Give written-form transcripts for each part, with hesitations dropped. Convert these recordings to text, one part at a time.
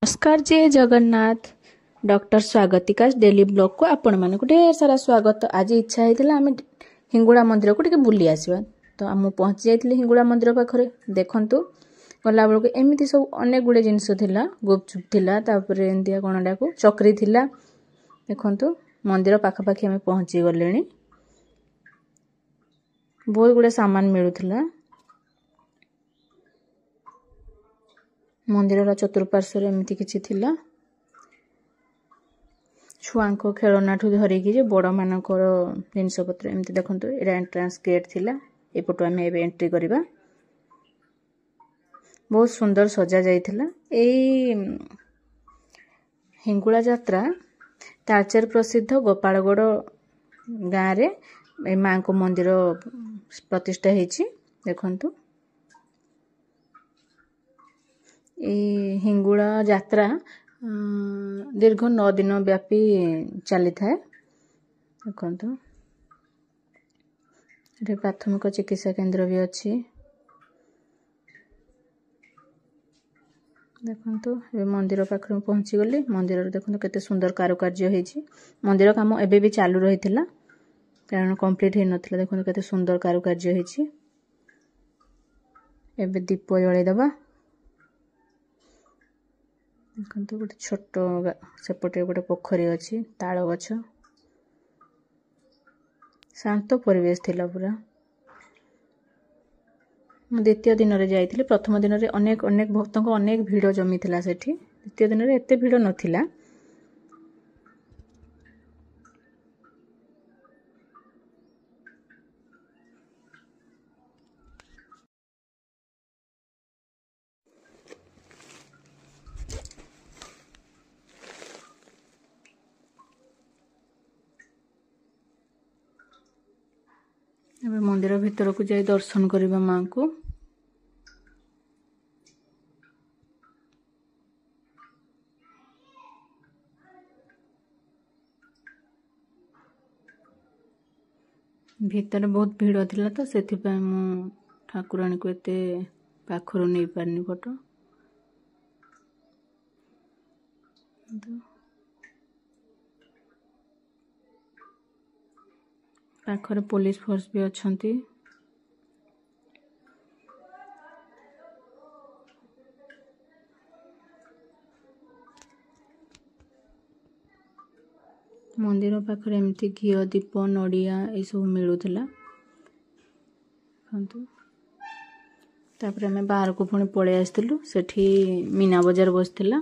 नमस्कार जय जगन्नाथ डॉक्टर स्वागतिका daily blog को आपण मानक ढेर सारा स्वागत। आज इच्छा होता आम हिंगुड़ा मंदिर को बुली आसवा तो आम पहुँची जाइए हिंगुड़ा मंदिर पाखे देखु गला बेलू एमती सब अनेक गुड़े जिनस गुपचुप थिला तापर एमती कणडा को चक्री थिला देखु मंदिर पाखापाखि आम पहुँची गले बहुत गुड़े सामान मिलूला। मंदिर चतुर्पार्श्व एमती किसी थिला छुआ खेलना ठू धरिकी बड़ मानकर जिनपतर एमती देखो ये एंट्रांस गेट थिला एपटू आम एंट्री करवा। बहुत सुंदर सजा जाइथिला। एई हिंगुड़ा यात्रा तालचेर प्रसिद्ध गोपालगढ़ गाँव रे माँ को मंदिर प्रतिष्ठा होती देखु। हिंगुड़ा यात्रा दीर्घ 9 दिन व्यापी चली था देखु। ये प्राथमिक चिकित्सा केंद्र भी अच्छी देखु। ये मंदिर पाखर पहुँची गली। मंदिर देखो केते सुंदर कारुकार्य होती। मंदिर काम एबे भी चालू रही कारण कंप्लीट हो नाला। देखो केते सुंदर कारुकार्य होती। एबे दीप जलैदबा देखो गोटे छोट सेपटे गोटे पोखरी अच्छी ताल गछ शांत परिवेश थिला पूरा। द्वितीय दिन रे जाइथिले। प्रथम दिन रे अनेक अनेक भक्तों को अनेक भीड़ जमी थिला सेठी। द्वितीय दिन रे एते भीड़ नथिला। एबे मंदिर भीतर को जाई दर्शन करबा मां को। भीतर बहुत भीड़ थिला तो सेथि पय मु ठाकुराणी को एते पाखरो नै पारनी फोटो। पाखरे पुलिस फोर्स भी अच्छी। मंदिर पाखरे एमती घी दीप नड़िया ये सब मिलूला। तापर आम बाहर को पुणी पलि आसलु। सेठी मीना बजार बसला।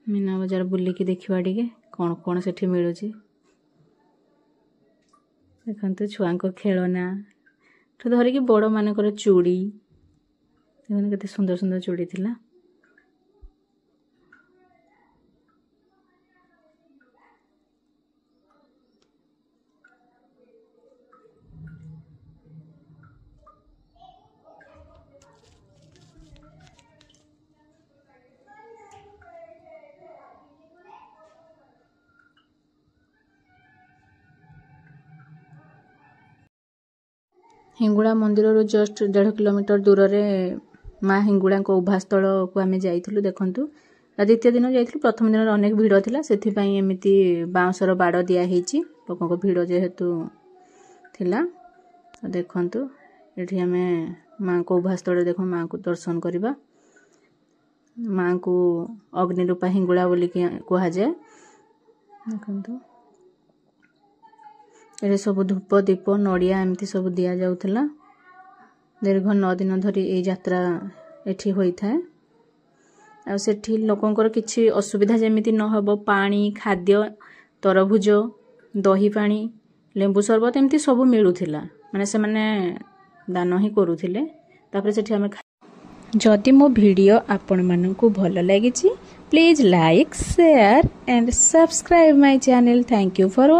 मीना बजार बुलिकी देखा टे कौन कौन सेठी मिलूची देखु। छुआ खेलना ठू धरिकी बड़ मानकर चूड़ी देखते केते सुंदर सुंदर चूड़ी थिला। हिंगुड़ा मंदिर जस्ट 1.5 किलोमीटर दूर रे माँ हिंगुड़ा उभास्थल को आम जाइलु देखु। द्वितीय दिन जाइलु। प्रथम दिन अनेक भीड़ थिला सेथि पई एमिति बाउंसर बाड़ दिया हेची लोकों को भीड़ जेहेतु थिला देखु। एठी आम माँ को उभास्थल देखो माँ को दर्शन करवा। माँ को अग्निरूपा हिंगुड़ा बोली कहा जाए देखु। ये सब धूप दीप नड़िया एमती सब दि जाऊला। दीर्घ 9 दिन धरी ये यात्रा एठी होता है। आ सेठी लोकंकर किछि असुविधा जेमिति न हो पानी खाद्य तरभुज दही पानी लेंबू शरबत एमती सब मिलूला। माने से माने दान ही करूथिले। तापर सेठी हमें जदि मो वीडियो आपण मानकु भल लागिछि please like share and subscribe my channel. Thank you for